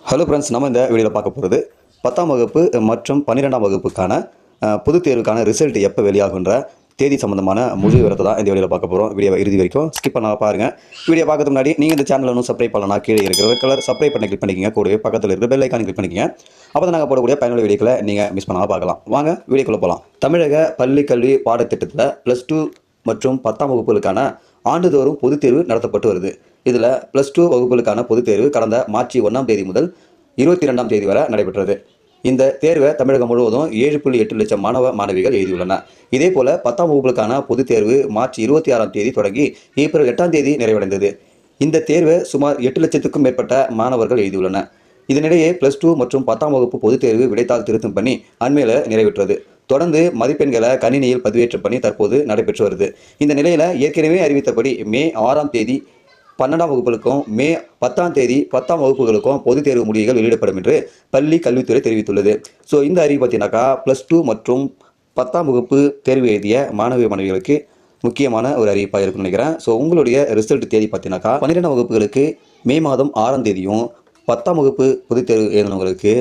Hello friends, நம்ம இந்த வீடியோவில் பார்க்க போகிறது 10ஆம் வகுப்பு மற்றும் 12ஆம் வகுப்புக்கான பொதுத் தேர்வுக்கான ரிசல்ட் எப்போ வெளியாகுன்ற தேதி சம்பந்தமான முழு விவரத்தை தான் இந்த வீடியோவில் பார்க்க போகிறோம். வீடியோவை இறுதி வரைக்கும் ஸ்கிப் பண்ணால் பாருங்கள். வீடியோ பார்க்கறதுக்கு முன்னாடி நீங்கள் இந்த சேனல் ஒன்றும் சப்ஸ்கிரைப் பண்ணலாம், கீழே இருக்கிற கலர் சப்ஸ்கிரைப் பண்ணி கிளிக் பண்ணிக்கங்க. கூடவே பக்கத்தில் இருக்கிற பெல் ஐக்கான் கிளிக் பண்ணிக்கங்க. அப்போ தான் நாங்கள் போடக்கூடிய பயனுள்ள வீடியோக்களை நீங்கள் மிஸ் பண்ணாமல் பார்க்கலாம். வாங்க வீடியோக்குள்ளே போகலாம். தமிழக பள்ளி கல்வி பாடத்திட்டத்தில் +2 மற்றும் 10ஆம் வகுப்புகளுக்கான ஆண்டுதோறும் பொதுத் தேர்வு நடத்தப்பட்டு வருது. இதில் +2 வகுப்புகளுக்கான பொதுத் தேர்வு கடந்த மார்ச் 1ஆம் தேதி முதல் 22ஆம் தேதி வரை நடைபெற்றது. இந்த தேர்வை தமிழகம் முழுவதும் 7.8 லட்சம் மாணவ மாணவிகள் எழுதியுள்ளனர். இதேபோல 10ஆம் வகுப்புகளுக்கான பொதுத் தேர்வு மார்ச் 26ஆம் தேதி தொடங்கி ஏப்ரல் 8ஆம் தேதி நிறைவடைந்தது. இந்த தேர்வை சுமார் 8 லட்சத்துக்கும் மேற்பட்ட மாணவர்கள் எழுதியுள்ளனர். இதனிடையே +2 மற்றும் 10ஆம் வகுப்பு பொதுத் தேர்வு விடைத்தாள் திருத்தும் பணி அண்மையில் நிறைவேற்றது. தொடர்ந்து மதிப்பெண்களை கணினியில் பதிவேற்ற பணி தற்போது நடைபெற்று வருது. இந்த நிலையில் ஏற்கனவே அறிவித்தபடி மே 6ஆம் தேதி 12ஆம் வகுப்புகளுக்கும் மே 10ஆம் தேதி 10ஆம் வகுப்புகளுக்கும் பொதுத் தேர்வு முடிவுகள் வெளியிடப்படும் என்று பள்ளி கல்வித்துறை தெரிவித்துள்ளது. ஸோ இந்த அறிவு பார்த்தீங்கன்னாக்கா +2 மற்றும் 10ஆம் வகுப்பு தேர்வு எழுதிய மாணவ மாணவிகளுக்கு முக்கியமான ஒரு அறிவிப்பாக இருக்குன்னு நினைக்கிறேன். ஸோ உங்களுடைய ரிசல்ட் தேதி பார்த்தீங்கன்னாக்கா 12ஆம் வகுப்புகளுக்கு மே மாதம் 6ஆம் தேதியும் 10ஆம் வகுப்பு பொதுத் தேர்வு எழுதினவங்களுக்கு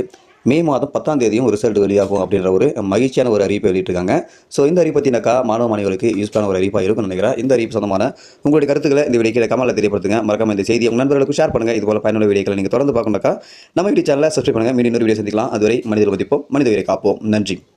மே மாதம் 10ஆம் தேதியும் ரிசல்ட் வெளியாகும் அப்படின்ற ஒரு மகிழ்ச்சியான ஒரு அறிவிப்பை வெளியிட்டிருக்காங்க. ஸோ இந்த அறிவிப்பு பார்த்தீங்கன்னாக்கா மாணவ மாணவிகளுக்கு யூஸ்ஃபுல்லான ஒரு அறிவிப்பாக இருக்கும்னு நினைக்கிறேன். இந்த அறிவிப்பு சொந்தமான உங்களுடைய கருத்துக்களை இந்த வீடியோவில் கமெண்ட்ல தெரியப்படுத்துங்க. மறக்காம இந்த செய்தியை உங்கள் நண்பர்களுக்கு ஷேர் பண்ணுங்கள். இதுபோல பயனுள்ள வீடியோக்களை நீங்கள் தொடர்ந்து பார்க்கணும்னாக்கா நம்ம யூடியூப் சேனலை சப்ஸ்கிரைப் பண்ணுங்கள். மீண்டும் இன்னொரு வீடியோ சந்திக்கலாம். அதுவரை மனிதரை மதிப்போம், மனித உயிரை காப்போம். நன்றி.